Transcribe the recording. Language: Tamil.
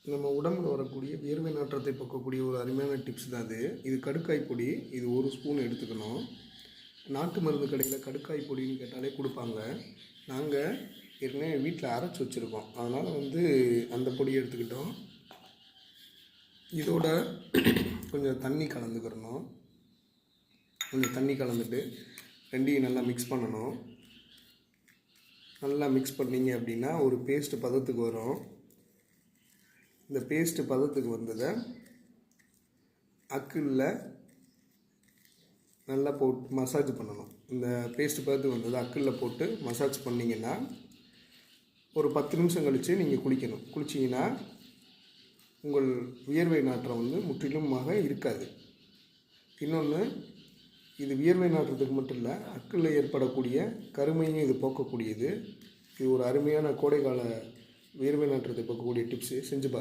நம்ம உடம்புல வரக்கூடிய வியர்வை நாற்றத்தை போக்கக்கூடிய ஒரு அருமையான டிப்ஸ் தான் அது. இது கடுக்காய் பொடி. இது 1 ஸ்பூன் எடுத்துக்கணும். நாட்டு மருந்து கடையில் கடுக்காய் பொடின்னு கேட்டாலே கொடுப்பாங்க. நாங்கள் ஏற்கனவே வீட்டில் அரைச்சி வச்சுருக்கோம். அதனால் அந்த பொடியை எடுத்துக்கிட்டோம். இதோட கொஞ்சம் தண்ணி கலந்துக்கிறணும். கொஞ்சம் தண்ணி கலந்துட்டு ரெண்டையும் நல்லா மிக்ஸ் பண்ணணும். நல்லா மிக்ஸ் பண்ணிங்க அப்படின்னா ஒரு பேஸ்ட் பதத்துக்கு வரும். இந்த பேஸ்ட்டு பதத்துக்கு வந்ததை அக்கிளில் நல்லா போட்டு மசாஜ் பண்ணணும். இந்த பேஸ்ட்டு பதத்துக்கு வந்ததை அக்கிளில் போட்டு மசாஜ் பண்ணிங்கன்னா ஒரு 10 நிமிஷம் கழித்து நீங்கள் குளிக்கணும். குளிச்சிங்கன்னா உங்கள் வியர்வை நாற்றம் முற்றிலுமாக இருக்காது. இன்னொன்று, இது வியர்வை நாற்றத்துக்கு மட்டும் இல்லை, அக்கிளில் ஏற்படக்கூடிய கருமையும் இது போக்கக்கூடியது. இது ஒரு அருமையான கோடைக்கால வியர்வை நாற்றத்தை போக்கக்கூடிய டிப்ஸு. செஞ்சு பாருங்கள்.